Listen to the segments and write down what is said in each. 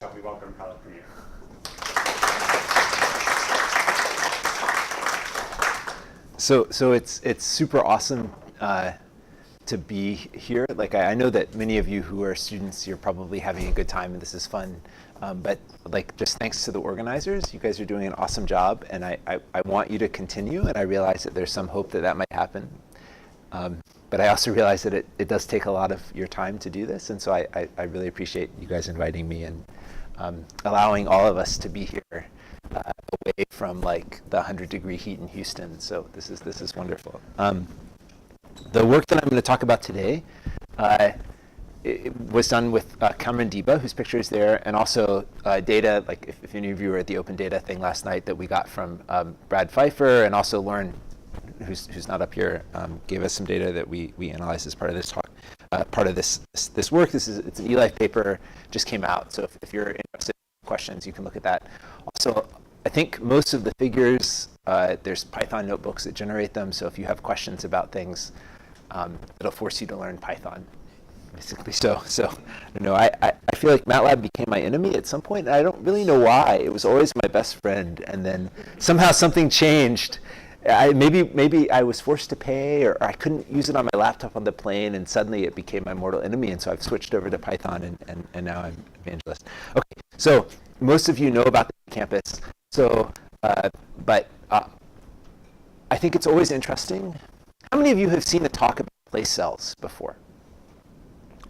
Shall we welcome Kemere? So it's super awesome to be here. Like I know that many of you who are students, you're probably having a good time and this is fun. But like just thanks to the organizers, you guys are doing an awesome job, and I want you to continue. And I realize that there's some hope that that might happen. But I also realize that it does take a lot of your time to do this, and so I really appreciate you guys inviting me and allowing all of us to be here away from like the 100-degree heat in Houston. So this is wonderful. The work that I'm going to talk about today it was done with Cameron Diba, whose picture is there, and also data, like if any of you were at the open data thing last night, that we got from Brad Pfeiffer, and also Lauren, who's not up here, gave us some data that we analyzed as part of this talk, part of this work. It's an eLife paper, just came out, so if you're interested in questions, you can look at that. Also, I think most of the figures, there's Python notebooks that generate them, so if you have questions about things, it'll force you to learn Python, basically. So I don't know, I feel like MATLAB became my enemy at some point, and I don't really know why. It was always my best friend, and then somehow something changed. Maybe I was forced to pay, or I couldn't use it on my laptop on the plane, and suddenly it became my mortal enemy, and so I've switched over to Python, and now I'm evangelist. Okay, so most of you know about the Hippocampus, so, but I think it's always interesting. How many of you have seen a talk about place cells before?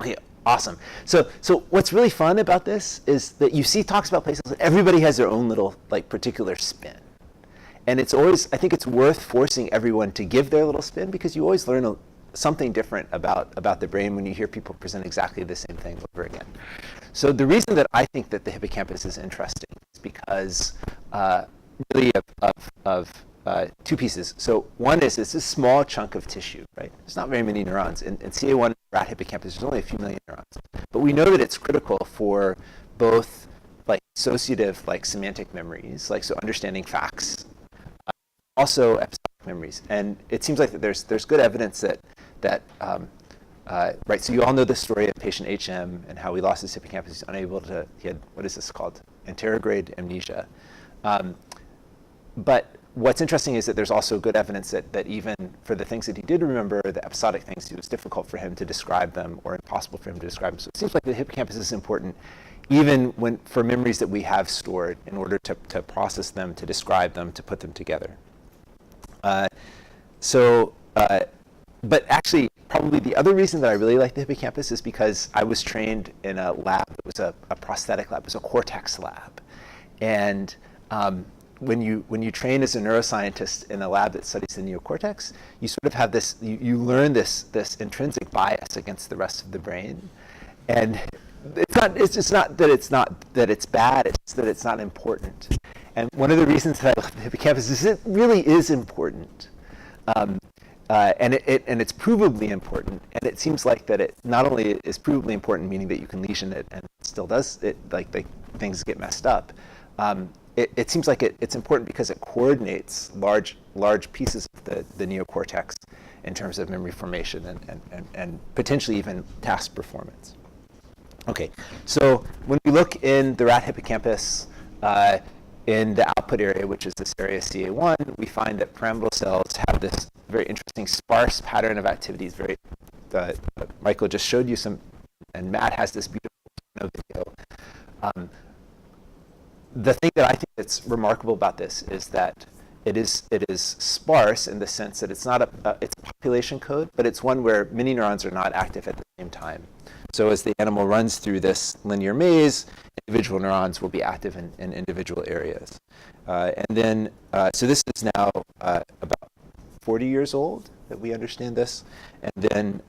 Okay, awesome. So what's really fun about this is that you see talks about place cells, and everybody has their own little like particular spin. And it's always, I think it's worth forcing everyone to give their little spin, because you always learn something different about the brain when you hear people present exactly the same thing over again. So the reason that I think that the hippocampus is interesting is because really of two pieces. So one is it's a small chunk of tissue, right? There's not very many neurons. In CA1 rat hippocampus, there's only a few million neurons. But we know that it's critical for both like associative, like semantic memories, like so understanding facts, also episodic memories. And it seems like that there's good evidence that right, so you all know the story of patient HM and how he lost his hippocampus. He's unable to, he had, what is this called? Anterograde amnesia. But what's interesting is that there's also good evidence that even for the things that he did remember, the episodic things, it was difficult for him to describe them, or impossible for him to describe them. So it seems like the hippocampus is important even for memories that we have stored, in order to process them, to describe them, to put them together. But actually, probably the other reason that I really like the hippocampus is because I was trained in a lab that was a prosthetic lab. It was a cortex lab. And when you train as a neuroscientist in a lab that studies the neocortex, you sort of have this, you learn this intrinsic bias against the rest of the brain. And it's just not that it's bad, it's just that it's not important. And one of the reasons that I love the hippocampus is it really is important. And it's provably important, and it seems like that it not only is provably important, meaning that you can lesion it and it still does it, like things get messed up. It seems like it's important because it coordinates large pieces of the neocortex in terms of memory formation and potentially even task performance. Okay, so when we look in the rat hippocampus, in the output area, which is this area CA1, we find that pyramidal cells have this very interesting sparse pattern of activities. Michael just showed you some, and Matt has this beautiful video. The thing that I think that's remarkable about this is that it is sparse in the sense that it's not it's a population code, but it's one where many neurons are not active at the same time. So as the animal runs through this linear maze, individual neurons will be active in individual areas. And then, so this is now about 40 years old that we understand this. And then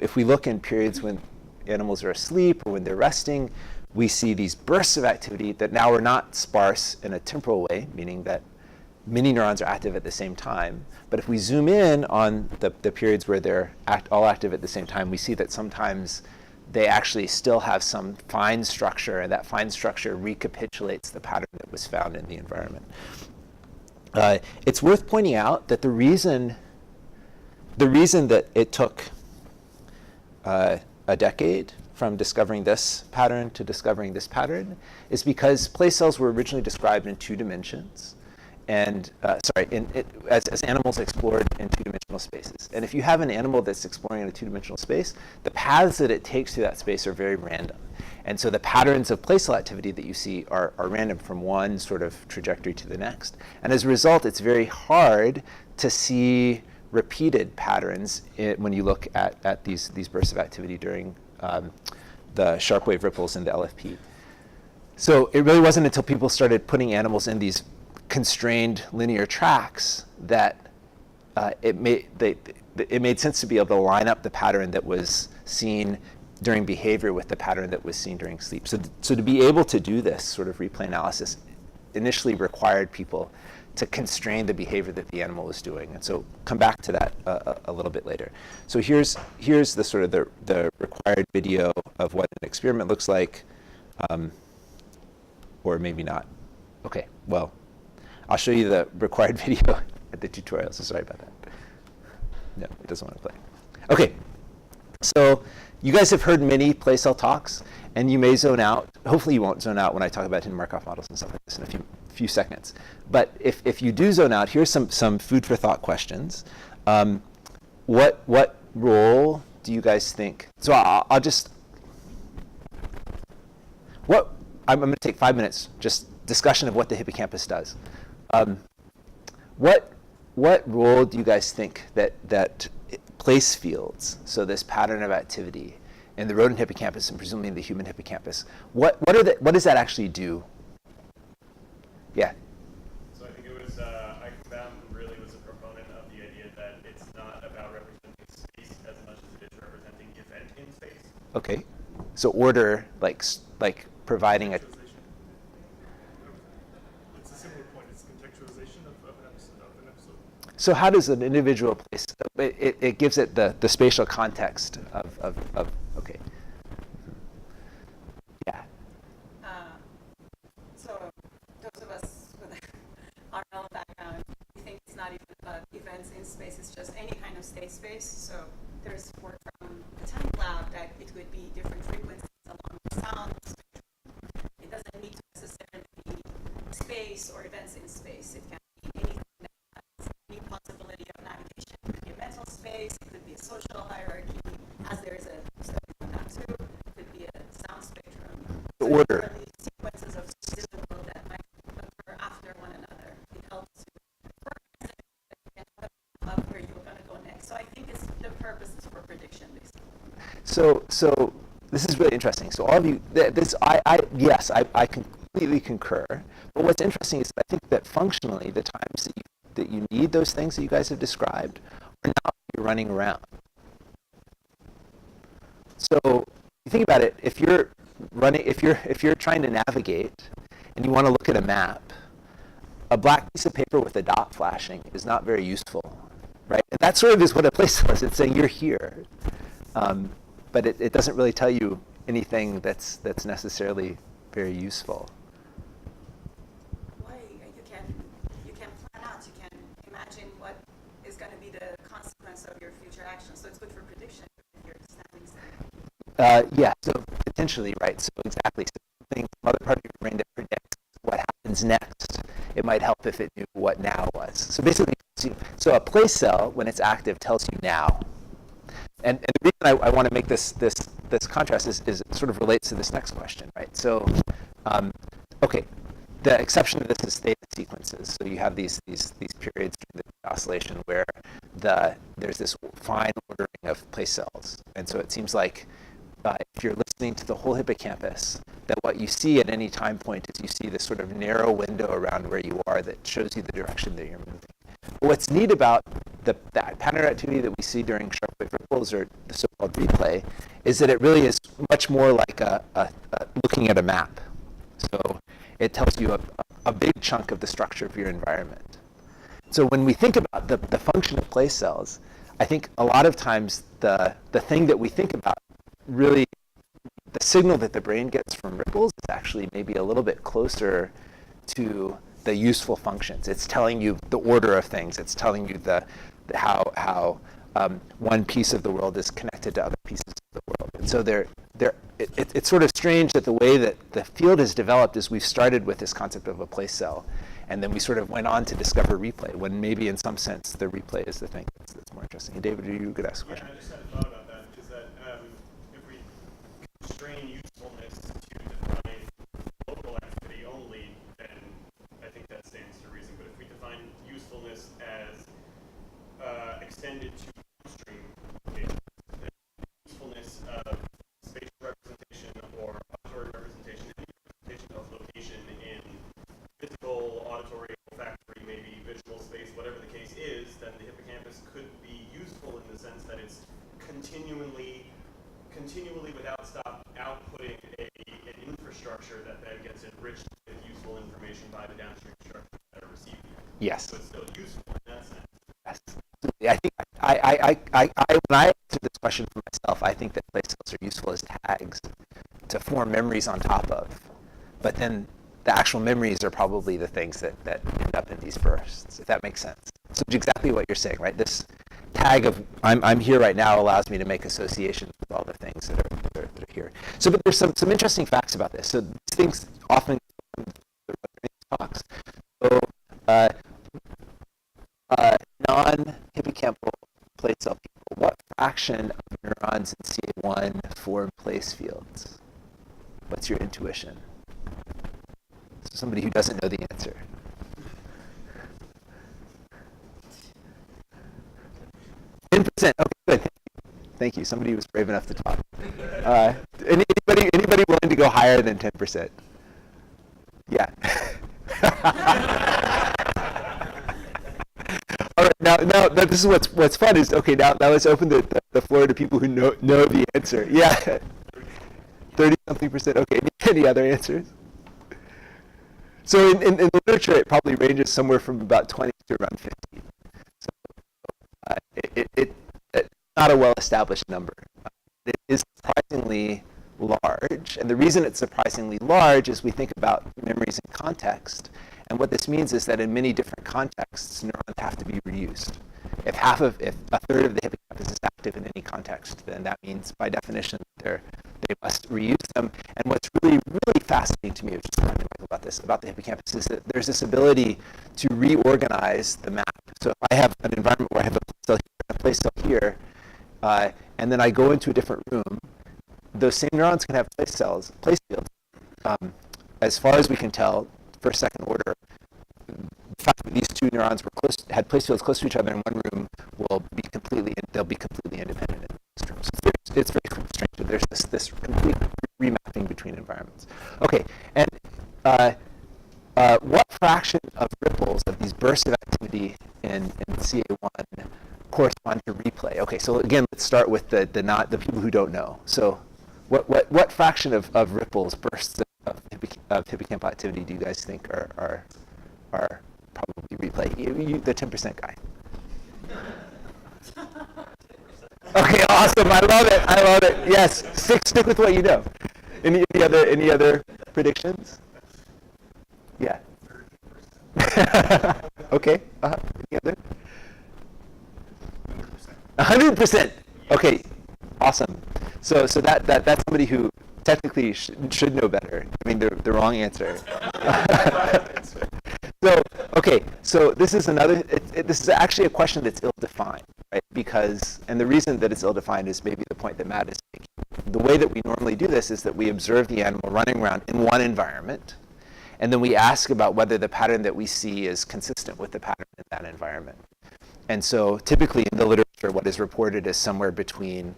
if we look in periods when animals are asleep or when they're resting, we see these bursts of activity that now are not sparse in a temporal way, meaning that many neurons are active at the same time. But if we zoom in on the periods where they're all active at the same time, we see that sometimes they actually still have some fine structure, and that fine structure recapitulates the pattern that was found in the environment. It's worth pointing out that the reason that it took a decade from discovering this pattern to discovering this pattern is because place cells were originally described in 2 dimensions. And as animals explored in 2-dimensional spaces. And if you have an animal that's exploring in a 2-dimensional space, the paths that it takes through that space are very random. And so the patterns of place cell activity that you see are random from one sort of trajectory to the next. And as a result, it's very hard to see repeated patterns when you look at these bursts of activity during the sharp wave ripples in the LFP. So it really wasn't until people started putting animals in these constrained linear tracks that it made sense to be able to line up the pattern that was seen during behavior with the pattern that was seen during sleep. So to be able to do this sort of replay analysis initially required people to constrain the behavior that the animal was doing. And so come back to that a little bit later. So here's the sort of the required video of what an experiment looks like, or maybe not. Okay, well, I'll show you the required video at the tutorial, so sorry about that. No, it doesn't want to play. Okay, so you guys have heard many place cell talks, and you may zone out. Hopefully you won't zone out when I talk about hidden Markov models and stuff like this in a few seconds. But if you do zone out, here's some food for thought questions. What role do you guys think? So I'll just, I'm going to take 5 minutes, just discussion of what the hippocampus does. What role do you guys think that place fields, so this pattern of activity in the rodent hippocampus and presumably in the human hippocampus, what does that actually do? Yeah. So I think it was, Eichbaum really was a proponent of the idea that it's not about representing space as much as it is representing event in space. Okay. So order, like providing a. It's a similar point. It's contextualization of an episode. So how does an individual place, it gives it the spatial context of okay. Yeah. So those of us with an RNL background, we think it's not even about events in space, it's just any kind of state space. So there's work from the time lab that it could be different frequencies along the sound spectrum. It doesn't need to necessarily be space or events in space. It can be anything that has any possibility of navigation. It could be a mental space, it could be a social hierarchy, as there is a study on that too. It could be a sound spectrum. The so order. there are these sequences of states in the world that might occur after one another. It helps to organize it and up where you're going to go next. So I think the purpose is for prediction, basically. So this is really interesting. So all of you, yes, I completely concur. But what's interesting is I think that functionally, the times that you need those things that you guys have described are not when you're running around. So you think about it, if you're trying to navigate and you want to look at a map, a black piece of paper with a dot flashing is not very useful, right? And that sort of is what a place is. It's saying you're here. But it doesn't really tell you anything that's necessarily very useful. Why you can plan out, you can imagine what is going to be the consequence of your future actions. So it's good for prediction if you're standing still. Yeah, so potentially, right? So exactly, some other part of your brain that predicts what happens next. It might help if it knew what now was. So basically, so a place cell, when it's active, tells you now. And the reason I want to make this contrast is it sort of relates to this next question, right? So, okay, the exception to this is theta sequences. So you have these periods in the oscillation where there's this fine ordering of place cells, and so it seems like if you're listening to the whole hippocampus, that what you see at any time point is you see this sort of narrow window around where you are that shows you the direction that you're moving. But what's neat about that pattern activity that we see during sharp wave ripples or the so-called replay is that it really is much more like looking at a map. So it tells you a big chunk of the structure of your environment. So when we think about the function of place cells, I think a lot of times the thing that we think about really, the signal that the brain gets from ripples is actually maybe a little bit closer to the useful functions. It's telling you the order of things. It's telling you how one piece of the world is connected to other pieces of the world. So it's sort of strange that the way that the field has developed is we've started with this concept of a place cell, and then we sort of went on to discover replay, when maybe in some sense the replay is the thing that's more interesting. And David, are you going to ask a question? Yeah, I just had a thought about that, is that if we constrain usefulness to define local activity only, then I think that stands to reason. But if we define usefulness as extended to downstream locations, then usefulness of spatial representation or auditory representation, any representation of location in physical, auditory, olfactory, maybe visual space, whatever the case is, then the hippocampus could be useful in the sense that it's continually without stop outputting an infrastructure that then gets enriched with useful information by the downstream structures that are receiving it. Yes. So it's still useful in that sense. Yes. I think when I answer this question for myself, I think that place cells are useful as tags to form memories on top of. But then the actual memories are probably the things that end up in these bursts, if that makes sense. So it's exactly what you're saying, right? This tag of I'm here right now allows me to make associations with all the things that are here. So, but there's some interesting facts about this. So these things often talks. So non-hippocampal place cell people, what fraction of neurons in CA1 form place fields? What's your intuition? So somebody who doesn't know the answer. Okay, good. Thank you. Somebody was brave enough to talk. Anybody willing to go higher than 10%? Yeah. All right. Now, this is what's fun is okay. Now let's open the floor to people who know the answer. Yeah. 30-something%. Okay. Any other answers? So in the literature, it probably ranges somewhere from about 20 to around 50. So it's not a well-established number. It is surprisingly large, and the reason it's surprisingly large is we think about memories in context, and what this means is that in many different contexts, neurons have to be reused. If a third of the hippocampus is active in any context, then that means by definition they must reuse them. And what's really fascinating to me, which is talking to Michael about the hippocampus, is that there's this ability to reorganize the map. So if I have an environment where I have a place cell here, and then I go into a different room, those same neurons can have place fields. As far as we can tell, first, second order, the fact that these two neurons had place fields close to each other in one room they'll be completely independent in this room. So it's very strange. There's this complete remapping between environments. Okay, and what fraction of ripples of these bursts of activity in CA1 correspond to replay? Okay, so again, let's start with the people who don't know. So what fraction of ripples, bursts of hippocampal activity do you guys think are probably replay? You, the 10% guy. Okay, awesome. I love it. Yes, stick with what you know. Any other predictions? Yeah. Okay. Any other? 100%. Okay. Awesome. So that's somebody who technically should know better. I mean, the wrong answer. So this is this is actually a question that's ill-defined, right? And the reason that it's ill-defined is maybe the point that Matt is making. The way that we normally do this is that we observe the animal running around in one environment, and then we ask about whether the pattern that we see is consistent with the pattern in that environment. And so typically in the literature, what is reported is somewhere between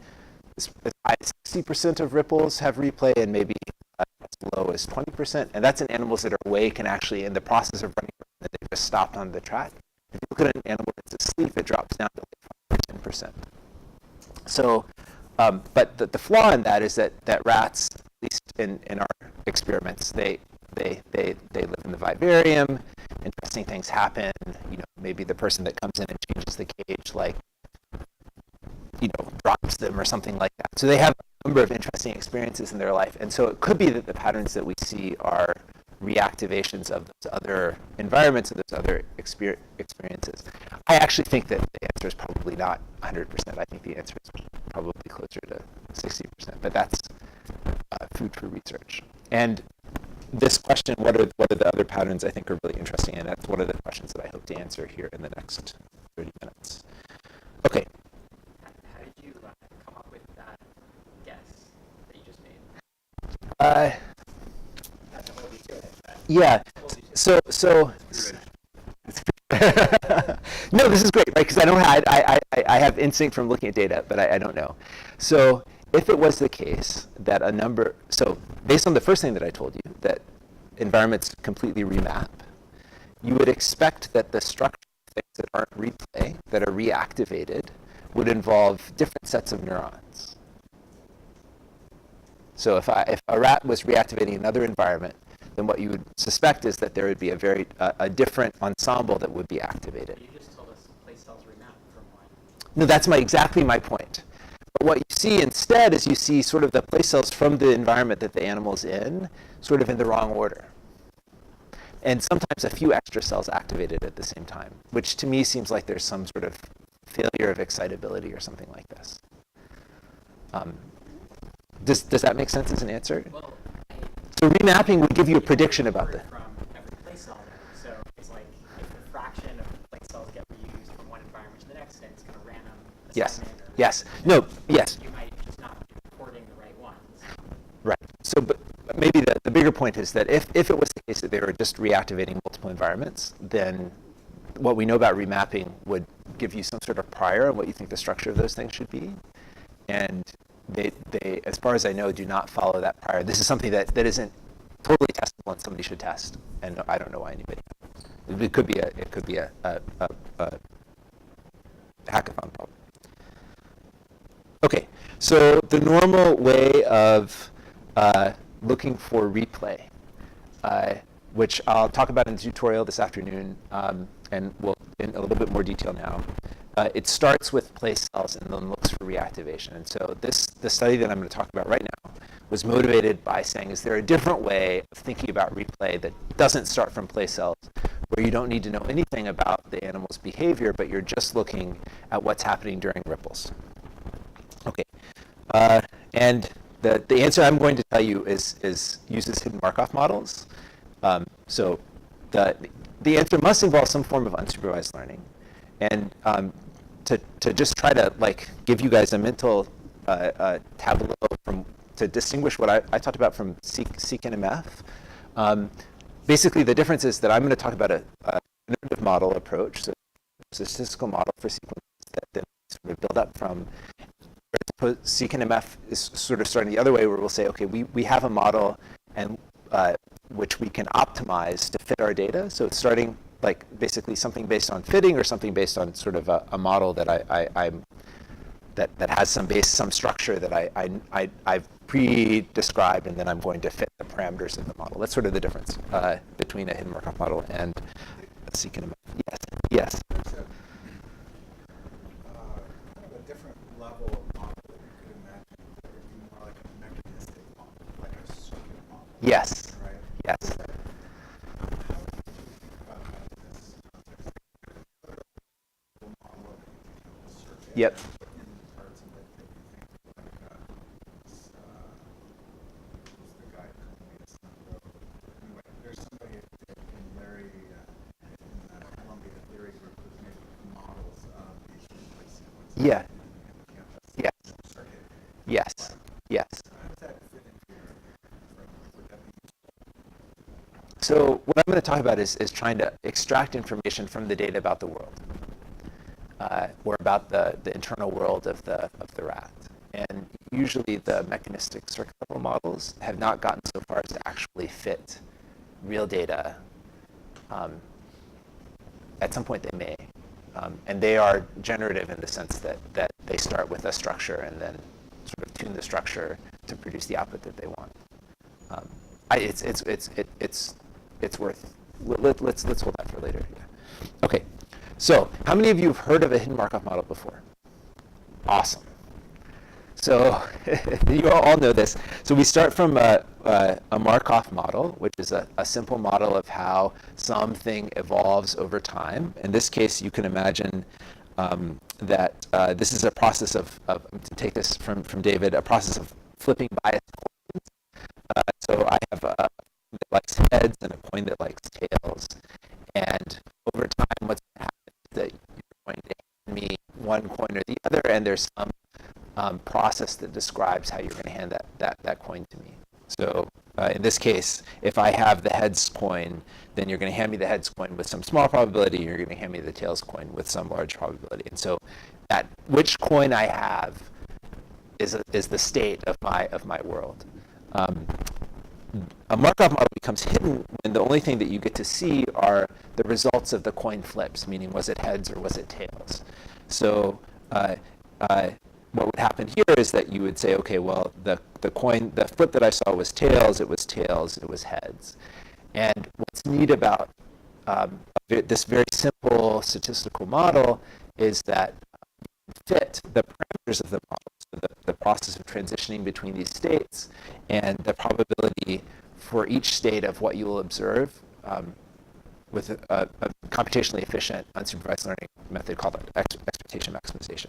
as high as 60% of ripples have replay and maybe as low as 20%. And that's in animals that are awake and actually in the process of running around that they've just stopped on the track. If you look at an animal that's asleep, it drops down to like 5 or 10%. So, but the flaw in that is that rats, at least in our experiments, they live in the vivarium. Interesting things happen. Maybe the person that comes in and changes the cage, drops them or something like that. So they have a number of interesting experiences in their life. And so it could be that the patterns that we see are reactivations of those other environments and those other experiences. I actually think that the answer is probably not 100%. I think the answer is probably closer to 60%, but that's food for research. And this question, what are the other patterns, I think are really interesting, and that's one of the questions that I hope to answer here in the next 30 minutes. Okay. How did you come up with that guess that you just made? That's a whole detail. Yeah. So no, this is great, right? Because I have instinct from looking at data, but I don't know. So if it was the case that so based on the first thing that I told you, that environments completely remap, you would expect that the structure of things that aren't replay, that are reactivated, would involve different sets of neurons. So if a rat was reactivating another environment, then what you would suspect is that there would be a different ensemble that would be activated. You just told us place cells remap from one. No, that's exactly my point. But what you see instead is you see sort of the place cells from the environment that the animal's in, sort of in the wrong order. And sometimes a few extra cells activated at the same time, which to me seems like there's some sort of failure of excitability or something like this. Does that make sense as an answer? Well, So remapping would give you a prediction about that. From every place cell. So it's like if a fraction of place cells get reused from one environment to the next, then it's kind of random assignment. Yes. No. Yes. You might just not be recording the right ones. Right. So, but maybe the bigger point is that if it was the case that they were just reactivating multiple environments, then what we know about remapping would give you some sort of prior on what you think the structure of those things should be. And they, as far as I know, do not follow that prior. This is something that isn't totally testable and somebody should test. And I don't know why anybody. It could be a hackathon problem. Okay, so the normal way of looking for replay, which I'll talk about in the tutorial this afternoon, and we'll in a little bit more detail now. It starts with place cells and then looks for reactivation. And so the study that I'm going to talk about right now was motivated by saying, is there a different way of thinking about replay that doesn't start from place cells, where you don't need to know anything about the animal's behavior, but you're just looking at what's happening during ripples? Okay, and the answer I'm going to tell you uses hidden Markov models. So the answer must involve some form of unsupervised learning. And to just try to give you guys a mental tableau to distinguish what I talked about from seq and MF. Basically, the difference is that I'm going to talk about a generative model approach, so a statistical model for sequences that then sort of build up from. Seq and MF is sort of starting the other way, where we'll say, okay, we have a model and which we can optimize to fit our data. So it's starting basically something based on fitting, or something based on sort of a model that that has some structure that I've pre-described, and then I'm going to fit the parameters of the model. That's sort of the difference between a hidden Markov model and a seq and MF. Yes. There's kind of a different level of model that you could imagine that would be more like a mechanistic model, like a circuit model. Yes. Right? Yes. How would you think about that in this context? A model of a circuit. Yep. In parts of it that you think who's the guy calling us on the road? Anyway, there's somebody in Larry in Columbia theory group who's making models of these replay sequences. Yeah. In Hippocampus. Yes. Circuit. Yes. Yes. How does that fit into your framework? Would that be So what I'm going to talk about is trying to extract information from the data about the world, or about the internal world of the rat. And usually the mechanistic circuit level models have not gotten so far as to actually fit real data. At some point they may. And they are generative in the sense that they start with a structure and then sort of tune the structure to produce the output that they want. It's worth. Let's hold that for later. Yeah. Okay. So how many of you have heard of a hidden Markov model before? Awesome. So you all know this. So we start from a Markov model, which is a simple model of how something evolves over time. In this case, you can imagine that this is a process of to take this from David, a process of flipping bias coins. So I have a coin that likes heads and a coin that likes tails. And over time, what's going to happen is that you're going to hand me one coin or the other, and there's some process that describes how you're going to hand that coin to me. So in this case, if I have the heads coin, then you're going to hand me the heads coin with some small probability, and you're going to hand me the tails coin with some large probability. And so that which coin I have is the state of my world. A Markov model becomes hidden when the only thing that you get to see are the results of the coin flips, meaning was it heads or was it tails. So what would happen here is that you would say, okay, well, the flip that I saw was tails, it was heads. And what's neat about this very simple statistical model is that you fit the parameters of the model, so the process of transitioning between these states, and the probability for each state of what you will observe with a computationally efficient unsupervised learning method called expectation maximization.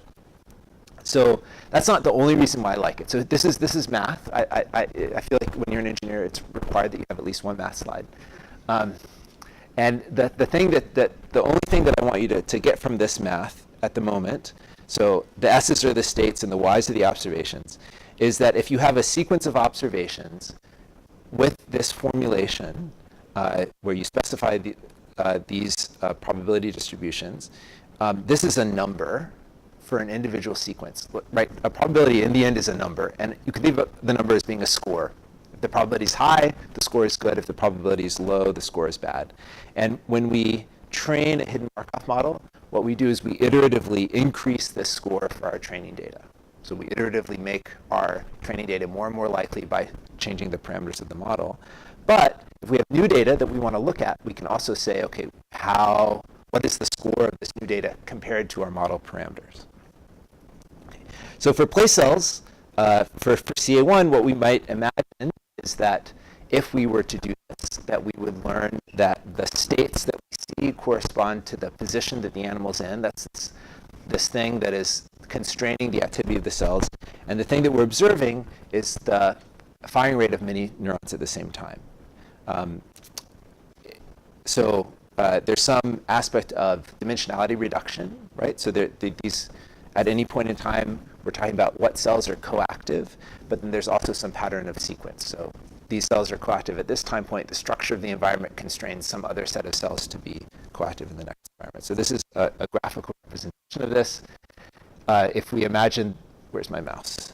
So that's not the only reason why I like it. So this is math. I feel like when you're an engineer, it's required that you have at least one math slide. And the only thing that I want you to get from this math at the moment, so the S's are the states and the Y's are the observations, is that if you have a sequence of observations with this formulation where you specify these probability distributions, this is a number for an individual sequence, right? A probability in the end is a number, and you can think of the number as being a score. If the probability is high, the score is good. If the probability is low, the score is bad. And when we train a hidden Markov model, what we do is we iteratively increase this score for our training data. So we iteratively make our training data more and more likely by changing the parameters of the model. But if we have new data that we want to look at, we can also say, okay, what is the score of this new data compared to our model parameters? So for place cells, for CA1, what we might imagine is that if we were to do this, that we would learn that the states that we see correspond to the position that the animal's in. That's this thing that is constraining the activity of the cells. And the thing that we're observing is the firing rate of many neurons at the same time. So there's some aspect of dimensionality reduction, right? So these, at any point in time, we're talking about what cells are coactive, but then there's also some pattern of sequence. So these cells are coactive at this time point. The structure of the environment constrains some other set of cells to be coactive in the next environment. So this is a graphical representation of this. If we imagine, where's my mouse?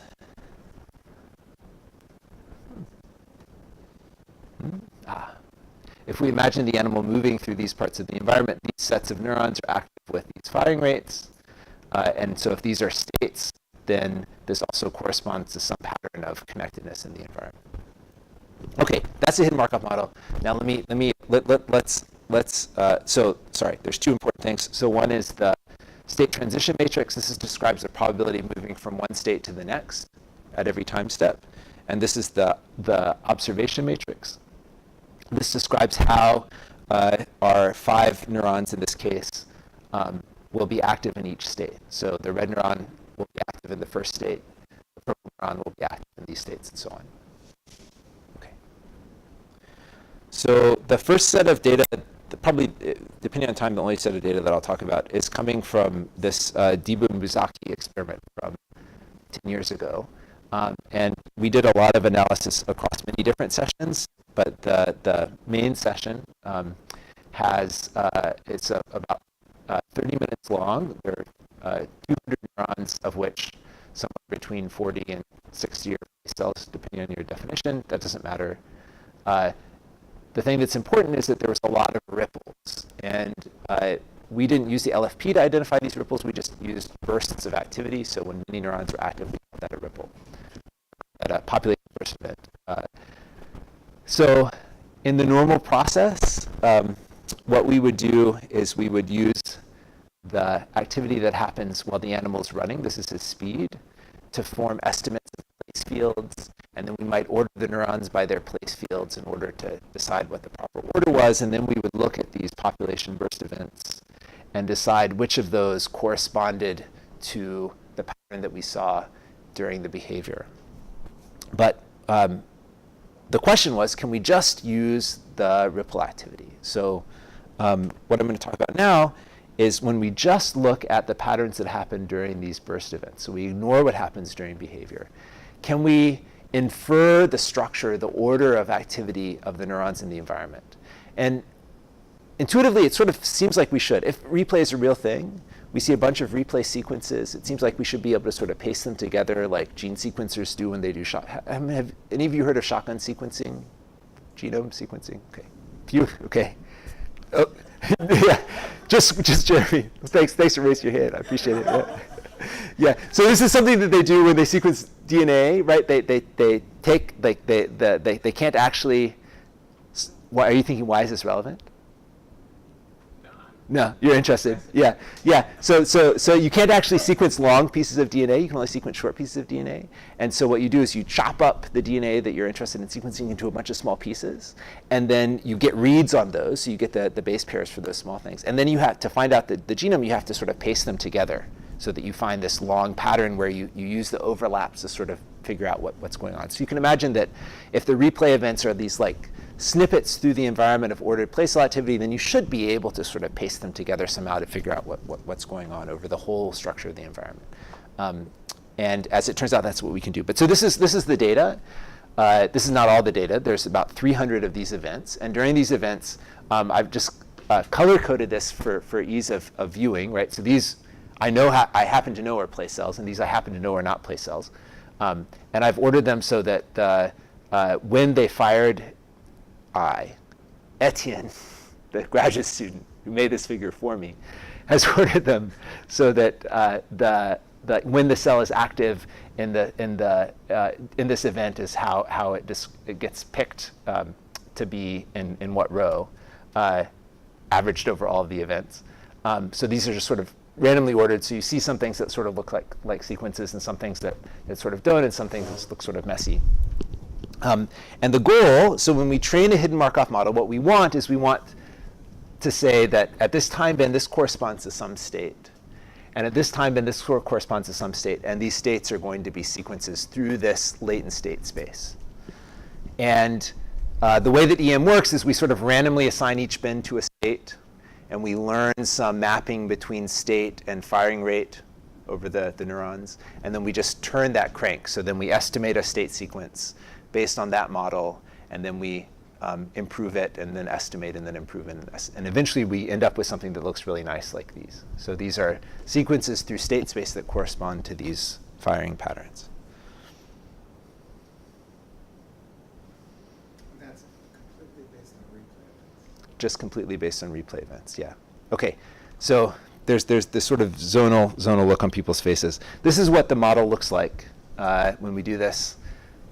If we imagine the animal moving through these parts of the environment, these sets of neurons are active with these firing rates. And so if these are states, then this also corresponds to some pattern of connectedness in the environment. Okay, that's a hidden Markov model. Now there's two important things. So one is the state transition matrix. This describes the probability of moving from one state to the next at every time step. And this is the observation matrix. This describes how our 5 neurons in this case will be active in each state. So the red neuron will be active in the first state. The purple neuron will be active in these states, and so on. Okay. So the first set of data, probably depending on time, the only set of data that I'll talk about is coming from this Dibu-Muzaki experiment from 10 years ago. And we did a lot of analysis across many different sessions, but the main session it's about 30 minutes long. There are 200 neurons, of which somewhere between 40 and 60 are face cells, depending on your definition. That doesn't matter. The thing that's important is that there was a lot of ripples. And we didn't use the LFP to identify these ripples. We just used bursts of activity. So when many neurons were active, we called that a ripple, at a population burst event. So in the normal process, what we would do is we would use the activity that happens while the animal's running. This is his speed. to form estimates of place fields, and then we might order the neurons by their place fields in order to decide what the proper order was, and then we would look at these population burst events and decide which of those corresponded to the pattern that we saw during the behavior. But the question was, can we just use the ripple activity? So what I'm going to talk about now is when we just look at the patterns that happen during these burst events. So we ignore what happens during behavior. Can we infer the structure, the order of activity of the neurons in the environment? And intuitively, it sort of seems like we should. If replay is a real thing, we see a bunch of replay sequences. It seems like we should be able to sort of paste them together like gene sequencers do when they do have any of you heard of shotgun sequencing? Genome sequencing? Okay. Few? Okay. Oh, yeah. Just Jeremy. Thanks for raising your hand. I appreciate it. Yeah. Yeah. So this is something that they do when they sequence DNA, right? They take like they can't actually. Why are you thinking? Why is this relevant? No, you're interested. Yeah, yeah. So you can't actually sequence long pieces of DNA. You can only sequence short pieces of DNA. And so what you do is you chop up the DNA that you're interested in sequencing into a bunch of small pieces, and then you get reads on those. So you get the base pairs for those small things. And then you have to find out the genome. You have to sort of paste them together so that you find this long pattern where you use the overlaps to sort of figure out what's going on. So you can imagine that if the replay events are these like snippets through the environment of ordered place cell activity, then you should be able to sort of paste them together somehow to figure out what's going on over the whole structure of the environment. And as it turns out, that's what we can do. But so this is the data. This is not all the data. There's about 300 of these events. And during these events, I've just color-coded this for ease of viewing, right? So these I happen to know are place cells, and these I happen to know are not place cells. And I've ordered them so that when they fired Etienne, the graduate student who made this figure for me, has ordered them so that when the cell is active in this event is how it gets picked to be in what row, averaged over all of the events. So these are just sort of randomly ordered. So you see some things that sort of look like sequences, and some things that sort of don't, and some things that look sort of messy. And the goal, so when we train a hidden Markov model, what we want to say that at this time band, this corresponds to some state. And at this time band, this corresponds to some state. And these states are going to be sequences through this latent state space. And the way that EM works is we sort of randomly assign each bin to a state. And we learn some mapping between state and firing rate over the neurons. And then we just turn that crank. So then we estimate a state sequence based on that model, and then we improve it, and then estimate, and then improve it. And eventually we end up with something that looks really nice like these. So these are sequences through state space that correspond to these firing patterns. That's completely based on replay events. Just completely based on replay events, yeah. Okay, so there's this sort of zonal look on people's faces. This is what the model looks like when we do this.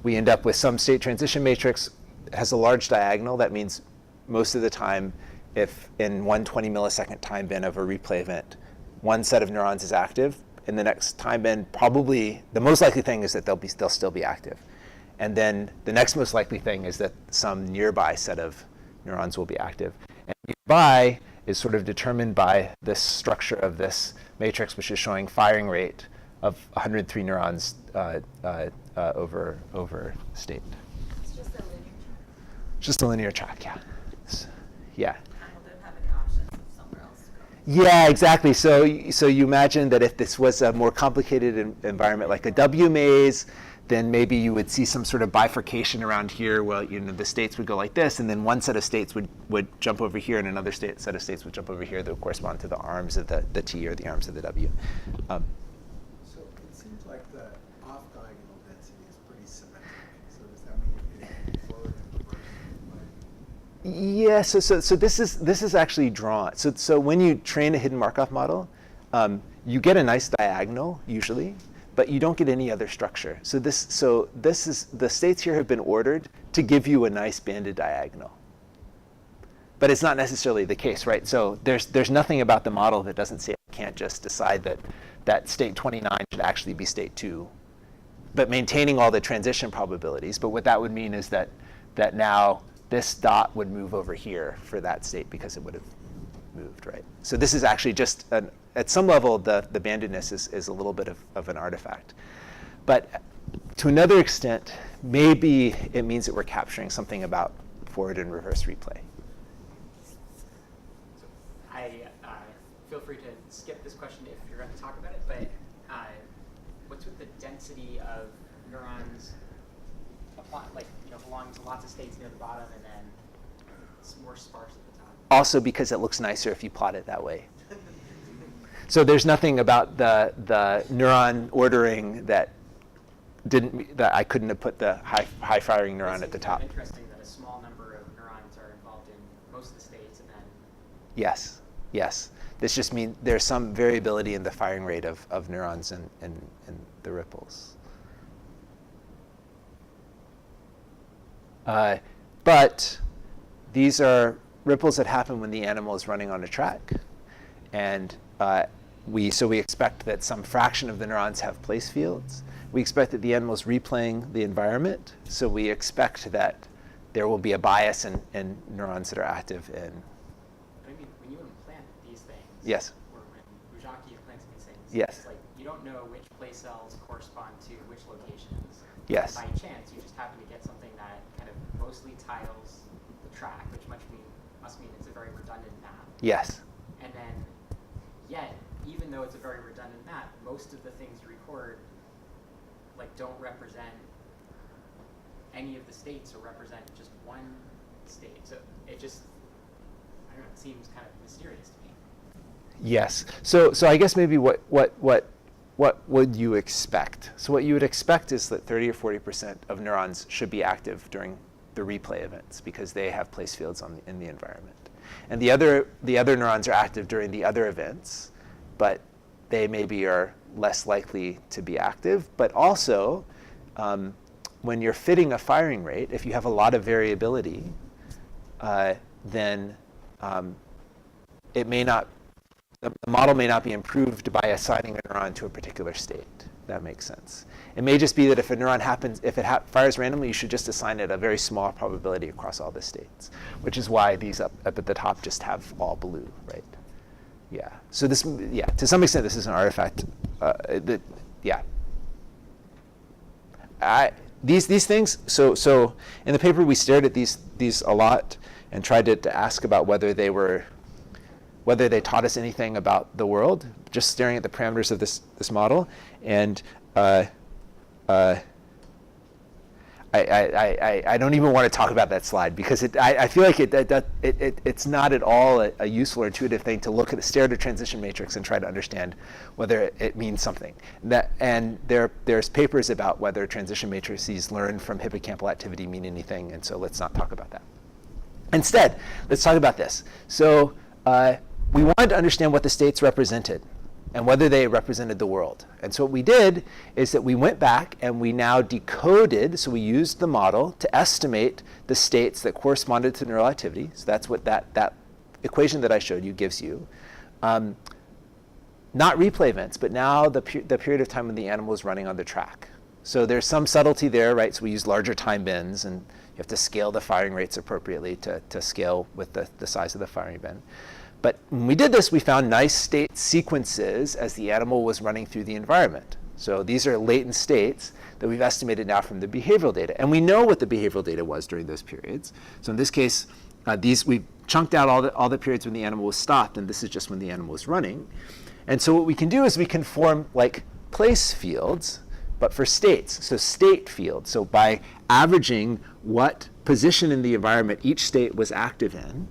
We end up with some state transition matrix. It has a large diagonal. That means most of the time, if in one 20 millisecond time bin of a replay event, one set of neurons is active, in the next time bin, probably the most likely thing is that they'll still be active. And then the next most likely thing is that some nearby set of neurons will be active. And nearby is sort of determined by this structure of this matrix, which is showing firing rate of 103 neurons over state. It's just a linear track. Just a linear track, yeah. Yeah. Panel didn't have any options of somewhere else to go. Yeah, exactly. So you imagine that if this was a more complicated environment like a W maze, then maybe you would see some sort of bifurcation around here. Well, the states would go like this, and then one set of states would jump over here, and another set of states would jump over here that would correspond to the arms of the T or the arms of the W. So it seems like the off-diagonal density is pretty symmetric. So does that mean it can forward and reverse? Yeah. So this is actually drawn. So when you train a hidden Markov model, you get a nice diagonal usually, but you don't get any other structure. So this is the states here have been ordered to give you a nice banded diagonal. But it's not necessarily the case, right? So there's nothing about the model that doesn't say I can't just decide that state 29 should actually be state 2, but maintaining all the transition probabilities. But what that would mean is that now this dot would move over here for that state because it would have moved, right? So this is actually just, at some level, the bandedness is a little bit of an artifact. But to another extent, maybe it means that we're capturing something about forward and reverse replay. So feel free to skip this question if you're going to talk about it, but what's with the density of neurons belonging to lots of states near the bottom and then it's more sparse at the top? Also because it looks nicer if you plot it that way. So there's nothing about the neuron ordering that I couldn't have put the high firing neuron at the top. It's interesting that a small number of neurons are involved in most of the states, and then Yes. This just means there's some variability in the firing rate of neurons in the ripples. But these are ripples that happen when the animal is running on a track, and we expect that some fraction of the neurons have place fields. We expect that the animal is replaying the environment, so we expect that there will be a bias in neurons that are active in. I mean, when you implant these things, Yes. or when Bujaki implants these things, Yes. it's like you don't know which place cells correspond to which locations. Yes. By chance, you just happen to get something that kind of mostly tiles the track, which must mean it's a very redundant map. Yes. And then, yet, even though it's a very redundant map, most of the things you record don't represent any of the states or represent just one state. So it just, I don't know, it seems kind of mysterious to me. Yes. So I guess maybe what would you expect? So what you would expect is that 30 or 40% of neurons should be active during the replay events because they have place fields in the environment. And the other neurons are active during the other events, but they maybe are less likely to be active. But also, when you're fitting a firing rate, if you have a lot of variability, then it may not, the model may not be improved by assigning a neuron to a particular state. That makes sense. It may just be that if a neuron fires randomly, you should just assign it a very small probability across all the states, which is why these up at the top just have all blue, right? Yeah. So this, to some extent, this is an artifact. These things. So in the paper, we stared at these a lot and tried to ask about whether they taught us anything about the world, just staring at the parameters of this model. And I don't even want to talk about that slide because I feel like it's not at all a useful or intuitive thing to stare at a transition matrix and try to understand whether it means something. And there's papers about whether transition matrices learned from hippocampal activity mean anything, and so let's not talk about that. Instead, let's talk about this. So we wanted to understand what the states represented and whether they represented the world. And so what we did is that we went back and we now decoded, so we used the model to estimate the states that corresponded to neural activity. So that's what that equation that I showed you gives you. Not replay events, but now the period of time when the animal is running on the track. So there's some subtlety there, right? So we use larger time bins, and you have to scale the firing rates appropriately to scale with the size of the firing bin. But when we did this, we found nice state sequences as the animal was running through the environment. So these are latent states that we've estimated now from the behavioral data. And we know what the behavioral data was during those periods. So in this case, we've chunked out all the periods when the animal was stopped, and this is just when the animal was running. And so what we can do is we can form like place fields, but for states, so state fields. So by averaging what position in the environment each state was active in,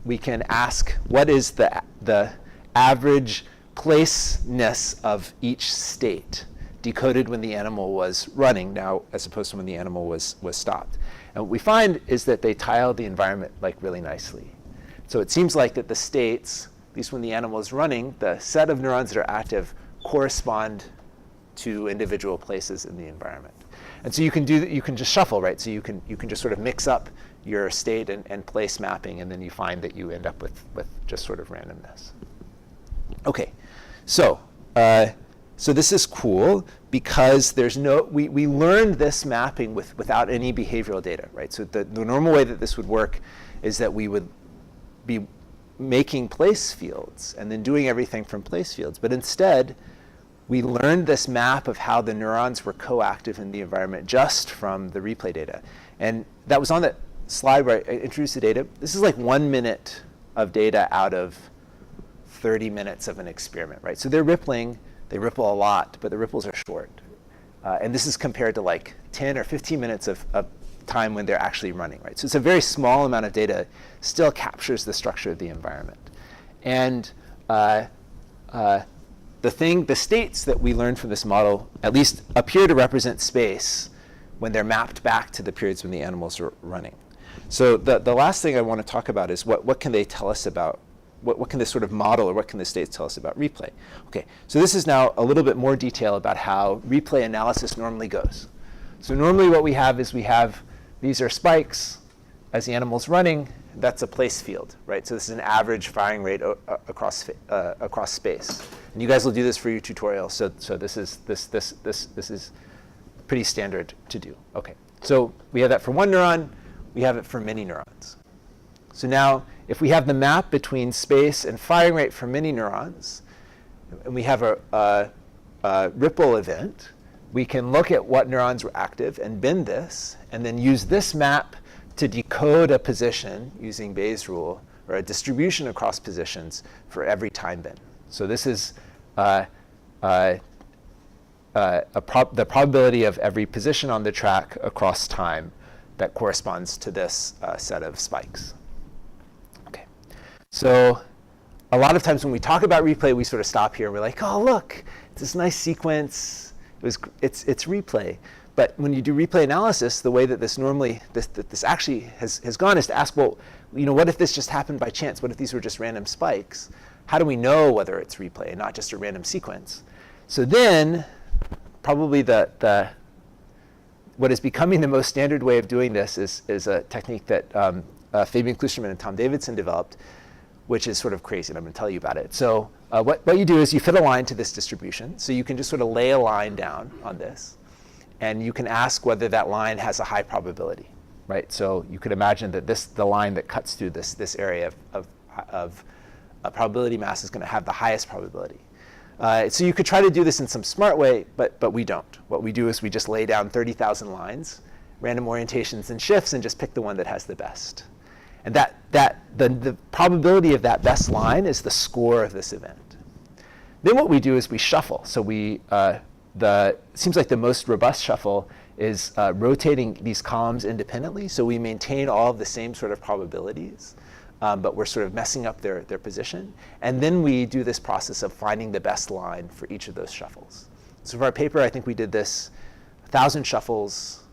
we can ask what is the average placeness of each state decoded when the animal was running now as opposed to when the animal was stopped. And what we find is that they tile the environment like really nicely. So it seems like that the states, at least when the animal is running, the set of neurons that are active correspond to individual places in the environment. And so you can just shuffle, right? So you can just sort of mix up your state and place mapping, and then you find that you end up with just sort of randomness. Okay, so so this is cool because there's we learned this mapping without any behavioral data, right? So the normal way that this would work is that we would be making place fields and then doing everything from place fields. But instead, we learned this map of how the neurons were coactive in the environment just from the replay data. And that was on that slide where I introduced the data. This is like 1 minute of data out of 30 minutes of an experiment, right? So they're rippling. They ripple a lot, but the ripples are short. And this is compared to like 10 or 15 minutes of time when they're actually running, right? So it's a very small amount of data, still captures the structure of the environment. And the states that we learned from this model at least appear to represent space when they're mapped back to the periods when the animals are running. So the last thing I want to talk about is what can they tell us about, what can this sort of model or what can the states tell us about replay? Okay, so this is now a little bit more detail about how replay analysis normally goes. So normally what we have is these are spikes as the animal's running. That's a place field, right? So this is an average firing rate across space. And you guys will do this for your tutorial. So this is pretty standard to do. Okay, so we have that for one neuron. We have it for many neurons. So now, if we have the map between space and firing rate for many neurons, and we have a ripple event, we can look at what neurons were active and bend this, and then use this map to decode a position using Bayes' rule, or a distribution across positions for every time bend. So this is the probability of every position on the track across time that corresponds to this set of spikes. Okay, so a lot of times when we talk about replay, we sort of stop here and we're like, oh look, it's this nice sequence. It's replay. But when you do replay analysis, the way that this normally, this actually has gone is to ask, well, what if this just happened by chance? What if these were just random spikes? How do we know whether it's replay and not just a random sequence? So then, probably what is becoming the most standard way of doing this is a technique that Fabian Klusterman and Tom Davidson developed, which is sort of crazy, and I'm going to tell you about it. So what you do is you fit a line to this distribution. So you can just sort of lay a line down on this, and you can ask whether that line has a high probability, right? So you could imagine that the line that cuts through this area of a probability mass is going to have the highest probability. So you could try to do this in some smart way, but we don't. What we do is we just lay down 30,000 lines, random orientations and shifts, and just pick the one that has the best. And the probability of that best line is the score of this event. Then what we do is we shuffle. So it seems like the most robust shuffle is rotating these columns independently. So we maintain all of the same sort of probabilities, but we're sort of messing up their position. And then we do this process of finding the best line for each of those shuffles. So for our paper, I think we did this 1,000 shuffles,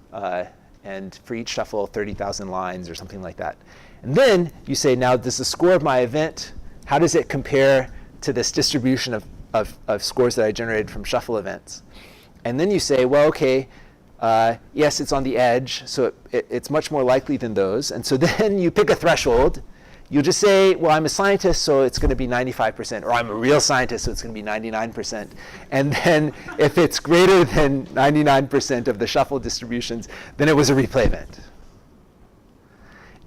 and for each shuffle, 30,000 lines or something like that. And then you say, now, does the score of my event, how does it compare to this distribution of scores that I generated from shuffle events? And then you say, well, OK, yes, it's on the edge, so it's much more likely than those. And so then you pick a threshold. You'll just say, well, I'm a scientist, so it's going to be 95%. Or I'm a real scientist, so it's going to be 99%. And then if it's greater than 99% of the shuffle distributions, then it was a replay event.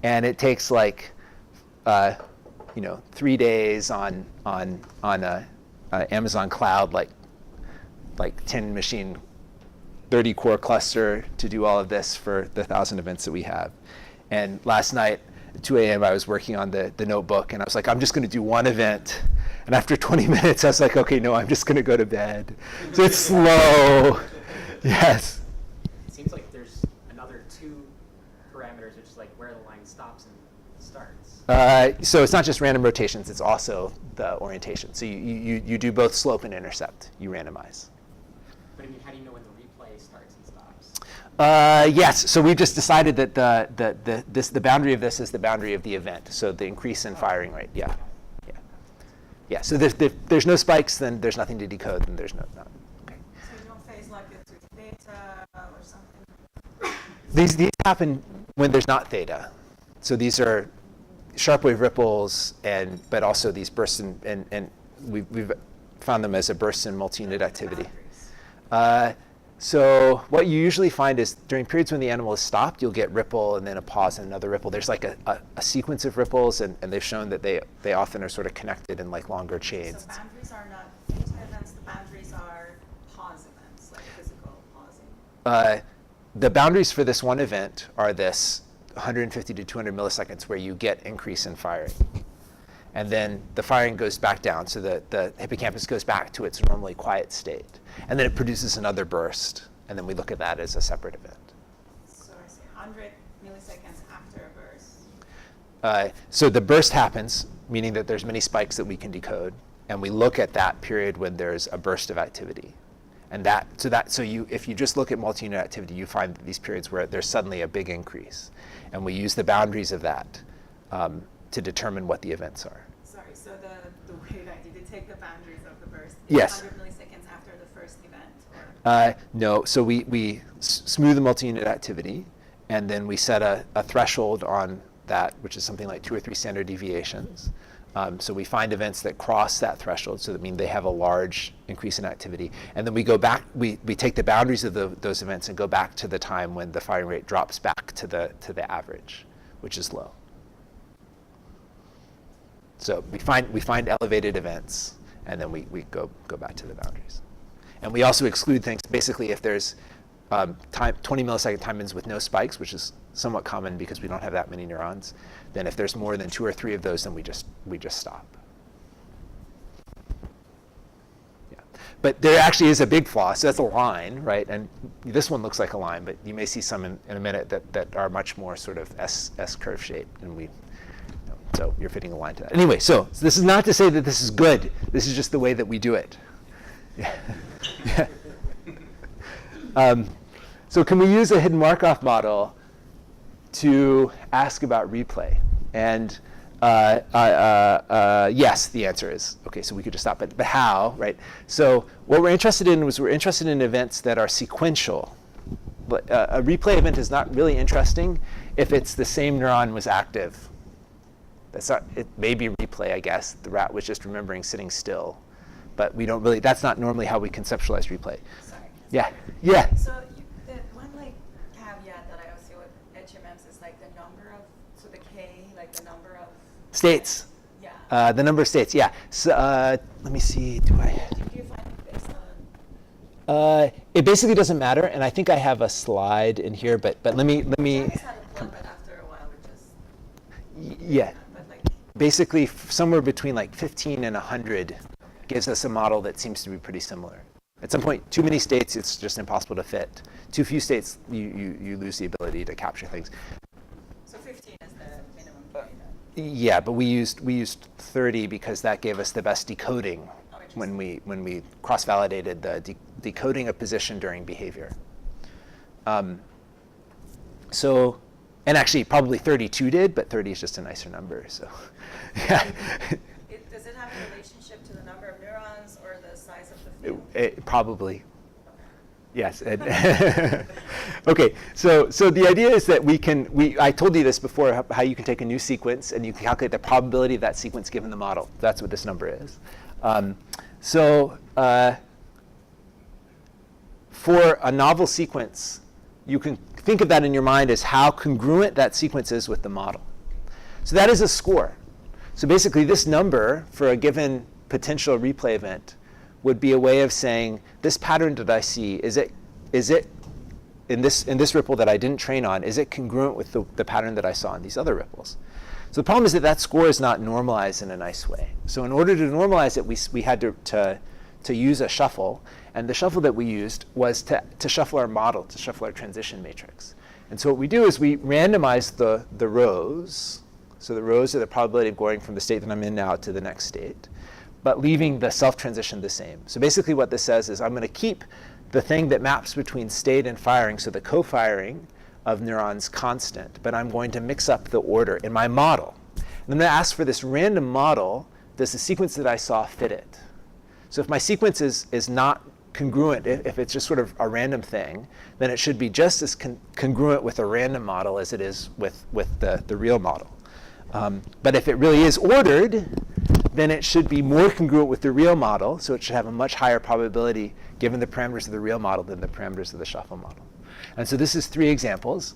And it takes like 3 days on Amazon cloud, like 10 machine, 30 core cluster to do all of this for the 1,000 events that we have. And last night at 2 a.m. I was working on the notebook, and I was like, I'm just going to do one event. And after 20 minutes, I was like, OK, no, I'm just going to go to bed. So it's slow. Yes. It seems like there's another 2 parameters, which is like where the line stops and starts. So it's not just random rotations, it's also the orientation. So you do both slope and intercept. You randomize. But I mean, how do you know when the replay starts and stops? Yes, so we've just decided that the boundary of this is the boundary of the event. So the increase in firing rate, yeah. Yeah, so there's no spikes, then there's nothing to decode, then there's no. Okay. So you don't phase like this with theta or something? These happen when there's not theta. So these are sharp wave ripples, but also these bursts, and we've found them as a burst in multi-unit What's activity. boundaries? So what you usually find is during periods when the animal is stopped, you'll get ripple and then a pause and another ripple. There's like a sequence of ripples, and they've shown that they often are sort of connected in like longer chains. So boundaries are not data events, the boundaries are pause events, like physical pausing. The boundaries for this one event are this 150 to 200 milliseconds where you get increase in firing. And then the firing goes back down, so the hippocampus goes back to its normally quiet state. And then it produces another burst, and then we look at that as a separate event. So I say 100 milliseconds after a burst. So the burst happens, meaning that there's many spikes that we can decode, and we look at that period when there's a burst of activity. And if you just look at multi-unit activity, you find these periods where there's suddenly a big increase. And we use the boundaries of that to determine what the events are. Sorry, so the way that you did take the boundaries of the burst is Yes. 100 milliseconds after the first event? Or? No, so we smooth the multi-unit activity, and then we set a threshold on that, which is something like 2 or 3 standard deviations. So we find events that cross that threshold, so that means they have a large increase in activity. And then we go back, we take the boundaries of those events and go back to the time when the firing rate drops back to the average, which is low. So we find elevated events, and then we go back to the boundaries. And we also exclude things, basically if there's 20 millisecond time ins with no spikes, which is somewhat common because we don't have that many neurons, then if there's more than 2 or 3 of those, then we just stop. Yeah. But there actually is a big flaw, so that's a line, right? And this one looks like a line, but you may see some in a minute that are much more sort of S-curve shaped, and so you're fitting a line to that. Anyway, so this is not to say that this is good. This is just the way that we do it. Yeah. Yeah. So can we use a hidden Markov model to ask about replay? And yes, the answer is. Okay, so we could just stop it. But how, right? So what we're interested in events that are sequential. But a replay event is not really interesting if it's the same neuron was active. It may be replay, I guess. The rat was just remembering sitting still. But we don't really, that's not normally how we conceptualize replay. Sorry. Yeah, yeah. So the one caveat that I also see with HMMs is like the number of, so the K, like the number of States. Yeah. The number of states, yeah. So let me see, Do you find it based on? it basically doesn't matter, and I think I have a slide in here, but let me. I just had a plug, but after a while it just. Yeah. But like. Basically, somewhere between like 15 and 100 gives us a model that seems to be pretty similar. At some point, too many states, it's just impossible to fit. Too few states, you lose the ability to capture things. So 15 is the minimum K then? Yeah, but we used 30 because that gave us the best decoding when we cross-validated the decoding of position during behavior. So, and actually probably 32 did, but 30 is just a nicer number. So, yeah. Does it have a relationship to the number of neurons or the size of the field? Probably. Yes. Okay. So the idea is that I told you this before, how you can take a new sequence and you can calculate the probability of that sequence given the model. That's what this number is. For a novel sequence, you can think of that in your mind as how congruent that sequence is with the model. So that is a score. So basically, this number for a given potential replay event would be a way of saying, this pattern that I see, is it in this ripple that I didn't train on, is it congruent with the pattern that I saw in these other ripples? So the problem is that score is not normalized in a nice way. So in order to normalize it, we had to use a shuffle. And the shuffle that we used was to shuffle our model, to shuffle our transition matrix. And so what we do is we randomize the rows. So the rows are the probability of going from the state that I'm in now to the next state, but leaving the self-transition the same. So basically what this says is I'm going to keep the thing that maps between state and firing, so the co-firing of neurons, constant, but I'm going to mix up the order in my model. And I'm going to ask for this random model, does the sequence that I saw fit it? So if my sequence is not congruent, if it's just sort of a random thing, then it should be just as congruent with a random model as it is with the real model. But if it really is ordered, then it should be more congruent with the real model, so it should have a much higher probability given the parameters of the real model than the parameters of the shuffle model. And so this is 3 examples.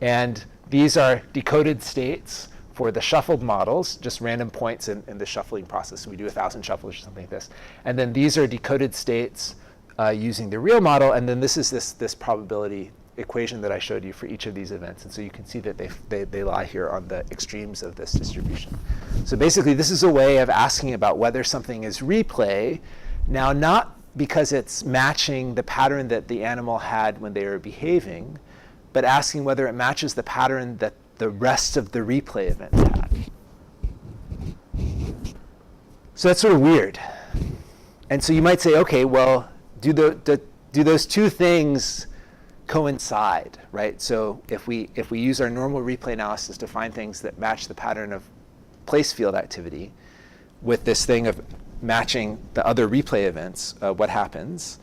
And these are decoded states for the shuffled models, just random points in the shuffling process. So we do 1,000 shuffles or something like this. And then these are decoded states using the real model. And then this is this probability equation that I showed you for each of these events. And so you can see that they lie here on the extremes of this distribution. So basically, this is a way of asking about whether something is replay. Now, not because it's matching the pattern that the animal had when they were behaving, but asking whether it matches the pattern that the rest of the replay events had. So that's sort of weird. And so you might say, okay, well, do those 2 things coincide, right? So if we use our normal replay analysis to find things that match the pattern of place field activity with this thing of matching the other replay events, what happens?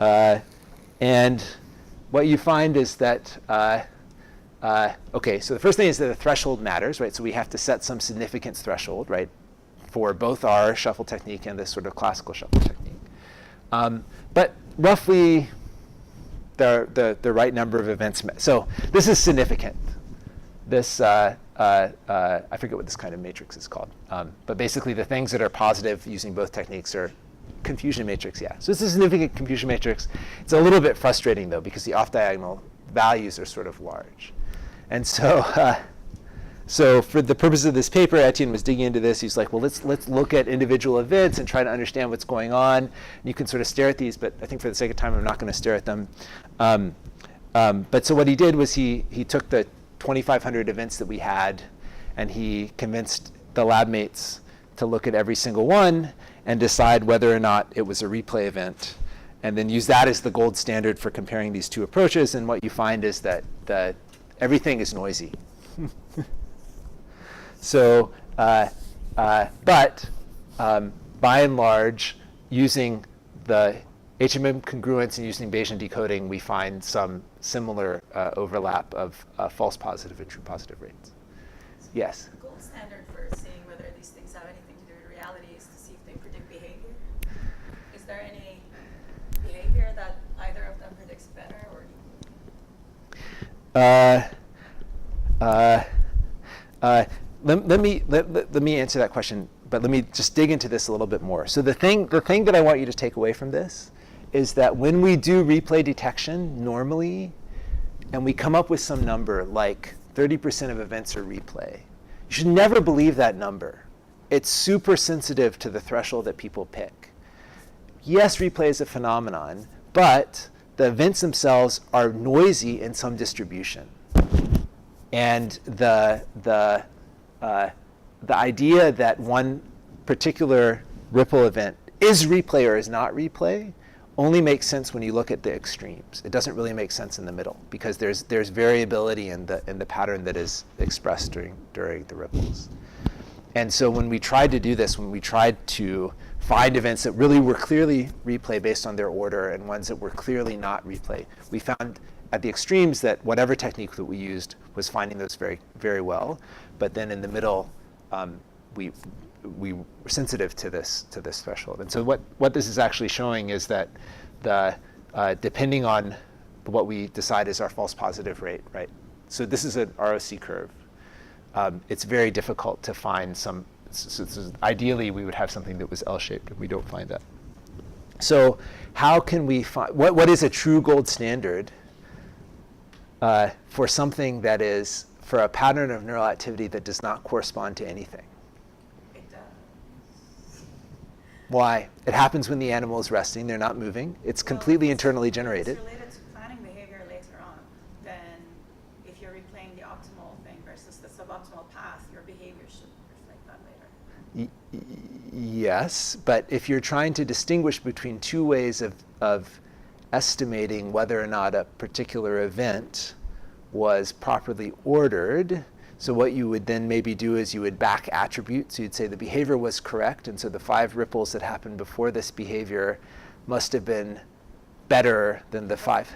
And what you find is that, okay, so the first thing is that the threshold matters, right? So we have to set some significance threshold, right, for both our shuffle technique and this sort of classical shuffle technique. But roughly, the right number of events. So this is significant. This, I forget what this kind of matrix is called. But basically, the things that are positive using both techniques are confusion matrix, yeah. So it's a significant confusion matrix. It's a little bit frustrating, though, because the off-diagonal values are sort of large. And so, so for the purpose of this paper, Etienne was digging into this. He's like, well, let's look at individual events and try to understand what's going on. And you can sort of stare at these, but I think for the sake of time, I'm not going to stare at them. But so what he did was he took the 2,500 events that we had, and he convinced the lab mates to look at every single one and decide whether or not it was a replay event, and then use that as the gold standard for comparing these 2 approaches. And what you find is that everything is noisy. So, but by and large, using the HMM congruence and using Bayesian decoding, we find some similar overlap of false positive and true positive rates. Yes? The gold standard for seeing whether these things have anything to do with reality is to see if they predict behavior. Is there any behavior that either of them predicts better, or? Let me answer that question, but let me just dig into this a little bit more. So the thing that I want you to take away from this is that when we do replay detection normally, and we come up with some number like 30% of events are replay, you should never believe that number. It's super sensitive to the threshold that people pick. Yes, replay is a phenomenon, but the events themselves are noisy in some distribution. And the idea that one particular ripple event is replay or is not replay only makes sense when you look at the extremes. It doesn't really make sense in the middle, because there's variability in the pattern that is expressed during the ripples. And so when we tried to do this, when we tried to find events that really were clearly replay based on their order and ones that were clearly not replay, we found at the extremes that whatever technique that we used was finding those very, very well. But then in the middle, we were sensitive to this threshold. And so what this is actually showing is that depending on what we decide is our false positive rate, right? So this is an ROC curve. It's very difficult to find some. So ideally, we would have something that was L-shaped, and we don't find that. So how can we find what is a true gold standard for something that is for a pattern of neural activity that does not correspond to anything? It does. Why? It happens when the animal is resting. They're not moving. It's completely internally generated. It's related to planning behavior later on. Then if you're replaying the optimal thing versus the suboptimal path, your behavior should reflect that later. Yes, but if you're trying to distinguish between 2 ways of estimating whether or not a particular event was properly ordered, so what you would then maybe do is you would back attribute. So you'd say the behavior was correct, and so the 5 ripples that happened before this behavior must have been better than the 5.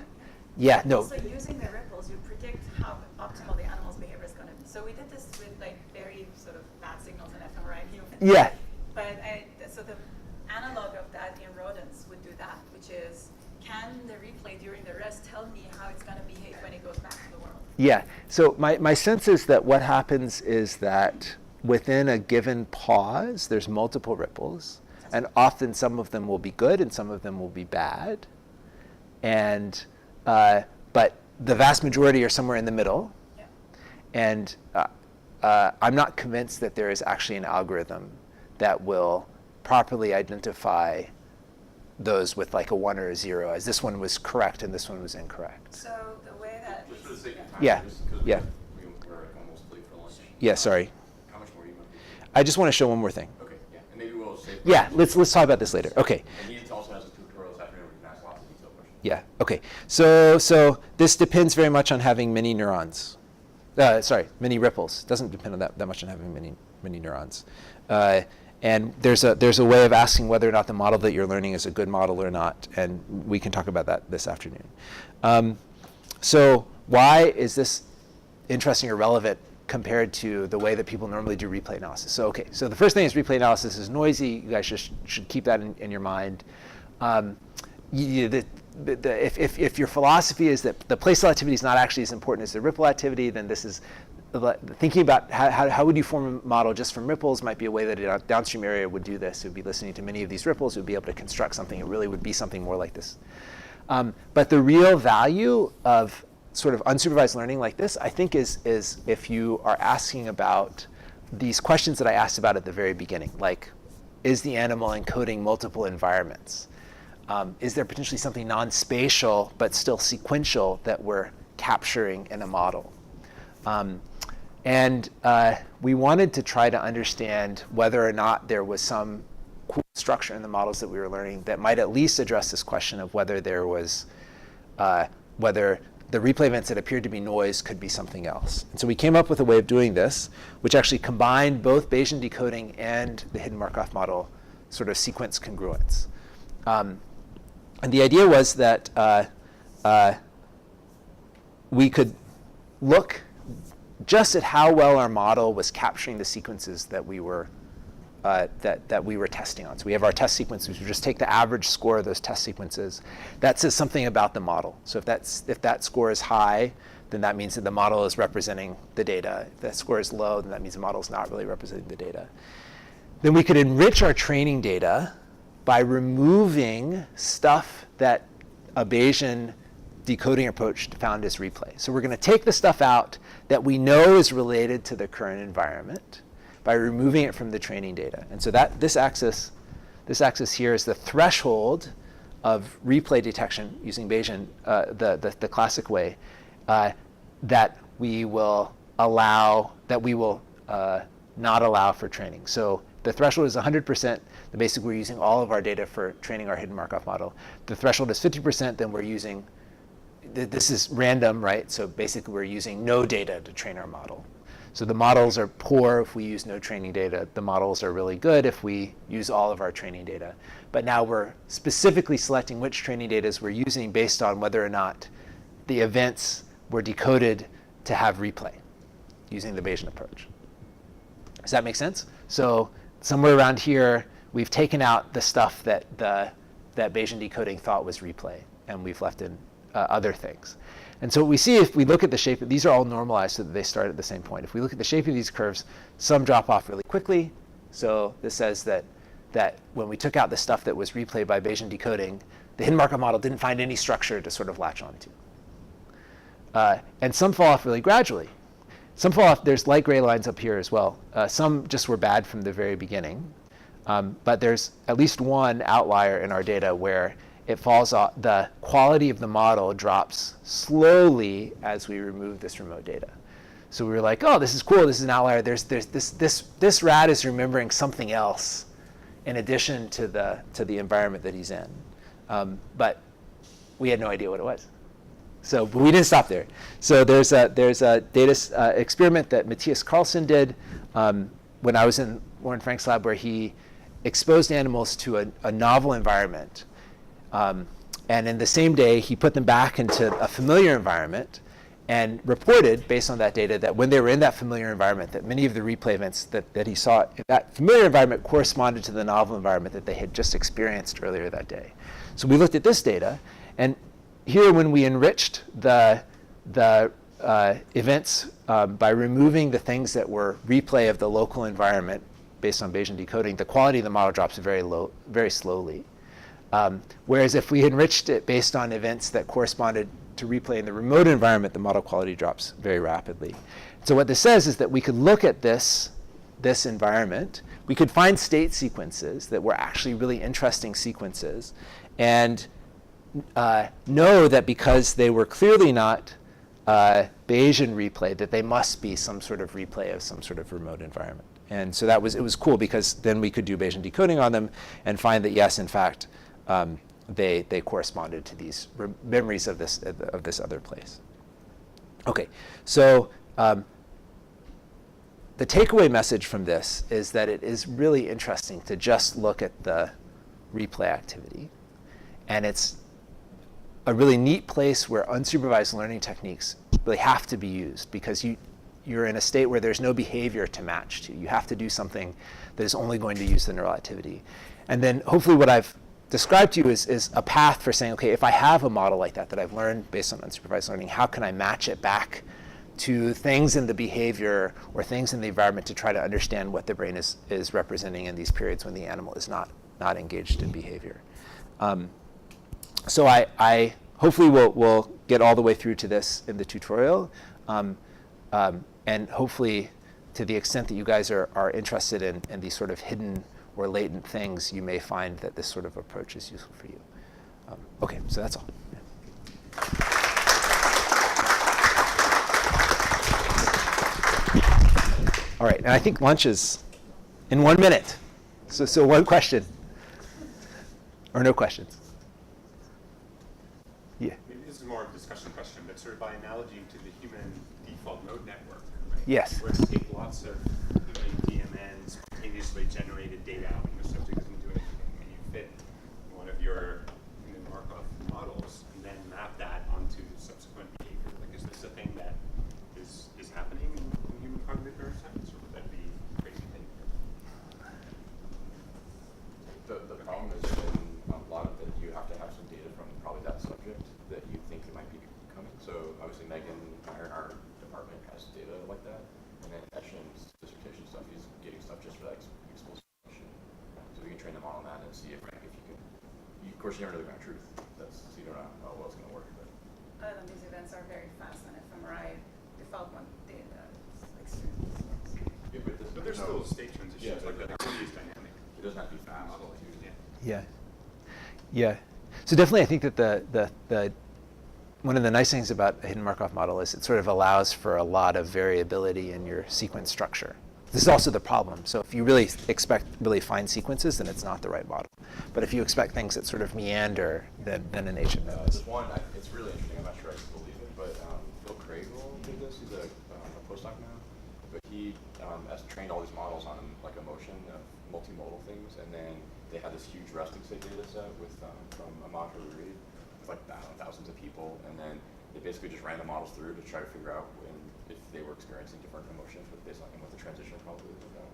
Yeah, no. So using the ripples, you predict how optimal the animal's behavior is going to be. So we did this with like very sort of bad signals in fMRI humans. Yeah. is, can the replay during the rest tell me how it's going to behave when it goes back to the world? Yeah. So my sense is that what happens is that within a given pause, there's multiple ripples. And often some of them will be good and some of them will be bad. And but the vast majority are somewhere in the middle. Yeah. And I'm not convinced that there is actually an algorithm that will properly identify those with like a 1 or a 0, as this one was correct and this one was incorrect. So the way that Just for the sake of time, Yeah. just 'cause Yeah. we're almost late for lunch. Yeah, sorry. How much more do you want? I just want to show one more thing. Okay, yeah, and maybe we'll save. Yeah, let's talk about this later. Okay. And he also has a tutorial this afternoon where you can ask lots of detailed questions. Yeah. Okay. So this depends very much on having many neurons. Many ripples. Doesn't depend on that much on having many neurons. And there's a way of asking whether or not the model that you're learning is a good model or not, and we can talk about that this afternoon. So why is this interesting or relevant compared to the way that people normally do replay analysis? So okay. So the first thing is replay analysis is noisy. You guys should keep that in your mind. If your philosophy is that the place selectivity is not actually as important as the ripple activity, then this is thinking about how would you form a model just from ripples might be a way that a downstream area would do this. It would be listening to many of these ripples. It would be able to construct something. It really would be something more like this. But the real value of sort of unsupervised learning like this, I think, is if you are asking about these questions that I asked about at the very beginning, like, is the animal encoding multiple environments? Is there potentially something non-spatial but still sequential that we're capturing in a model? And we wanted to try to understand whether or not there was some cool structure in the models that we were learning that might at least address this question of whether there was, whether the replay events that appeared to be noise could be something else. And so we came up with a way of doing this, which actually combined both Bayesian decoding and the hidden Markov model sort of sequence congruence. And the idea was that we could look just at how well our model was capturing the sequences that we were that we were testing on. So we have our test sequences. We just take the average score of those test sequences. That says something about the model. So if that score is high, then that means that the model is representing the data. If that score is low, then that means the model is not really representing the data. Then we could enrich our training data by removing stuff that a Bayesian decoding approach found as replay. So we're going to take the stuff out that we know is related to the current environment by removing it from the training data. And so that this axis here is the threshold of replay detection using Bayesian, the classic way, that we will allow, not allow for training. So the threshold is 100%. Then basically we're using all of our data for training our hidden Markov model. The threshold is 50%. Then we're using, this is random, right? So basically we're using no data to train our model. So the models are poor if we use no training data. The models are really good if we use all of our training data. But now we're specifically selecting which training data we're using based on whether or not the events were decoded to have replay using the Bayesian approach. Does that make sense? So somewhere around here, we've taken out the stuff that that Bayesian decoding thought was replay, and we've left in other things. And so what we see if we look at the shape, these are all normalized so that they start at the same point. If we look at the shape of these curves, some drop off really quickly. So this says that when we took out the stuff that was replayed by Bayesian decoding, the hidden Markov model didn't find any structure to sort of latch onto. And some fall off really gradually. Some fall off, there's light gray lines up here as well. Some just were bad from the very beginning. But there's at least one outlier in our data where it falls off, the quality of the model drops slowly as we remove this remote data. So we were like, oh, this is cool, this is an outlier. This rat is remembering something else in addition to the environment that he's in. But we had no idea what it was. So, but we didn't stop there. So there's a data experiment that Matthias Carlson did when I was in Warren Frank's lab, where he exposed animals to a novel environment. And in the same day, he put them back into a familiar environment and reported, based on that data, that when they were in that familiar environment, that many of the replay events that he saw in that familiar environment corresponded to the novel environment that they had just experienced earlier that day. So we looked at this data, and here when we enriched the events by removing the things that were replay of the local environment based on Bayesian decoding, the quality of the model drops very low, very slowly. Whereas if we enriched it based on events that corresponded to replay in the remote environment, the model quality drops very rapidly. So what this says is that we could look at this environment, we could find state sequences that were actually really interesting sequences, and know that because they were clearly not Bayesian replay, that they must be some sort of replay of some sort of remote environment. And so it was cool, because then we could do Bayesian decoding on them and find that, yes, in fact, they corresponded to these memories of this other place. Okay, so the takeaway message from this is that it is really interesting to just look at the replay activity. And it's a really neat place where unsupervised learning techniques really have to be used, because you're in a state where there's no behavior to match to. You have to do something that is only going to use the neural activity. And then hopefully what I've described to you is a path for saying, okay, if I have a model like that I've learned based on unsupervised learning, how can I match it back to things in the behavior or things in the environment to try to understand what the brain is representing in these periods when the animal is not engaged in behavior. So I hopefully will get all the way through to this in the tutorial. And hopefully, to the extent that you guys are interested in these sort of hidden or latent things, you may find that this sort of approach is useful for you. Okay, so that's all. Yeah. All right, and I think lunch is in 1 minute. So one question. Or no questions? Yeah. Maybe this is more of a discussion question, but sort of by analogy to the human default mode network, right? Yes. Where you take lots of human DMN spontaneously generated data out when the subject doesn't do anything, and you fit one of your human Markov models and then map that onto subsequent behavior. Like, is this a thing that is happening in human cognitive neuroscience, or would that be a crazy thing? The problem is in a lot of it, you have to have some data from probably that subject that you think it might be coming. So obviously Megan, our department, has data like that. And then Eshen's dissertation stuff, he's getting stuff just for that explosive function. So we can train them on that and see if you can. Of course, you never know the ground truth. So you don't know how well it's going to work. But These events are very fast on fMRI. Default one data is extremely slow. yeah, But there's still state transitions, like the activity is dynamic. It doesn't have to be fast. Yeah. So definitely, I think that the one of the nice things about a hidden Markov model is it sort of allows for a lot of variability in your sequence structure. This is also the problem. So if you really expect really fine sequences, then it's not the right model. But if you expect things that sort of meander, then an agent knows. This one, it's really interesting. I'm not sure I can believe it, but Phil Craigle did this. He's a postdoc now. But he has trained all these models on like emotion, multimodal things, and then they had this huge resting state data set with from Ahmad Hariri with like thousands of people, and then they basically just ran the models through to try to figure out if they were experiencing different emotions based on what the transition probably was about.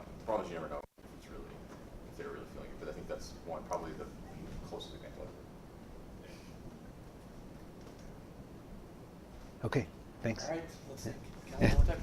The problem is you never know if they're really feeling it, but I think that's probably the closest example of it. Okay, thanks. All right, let's take one more time.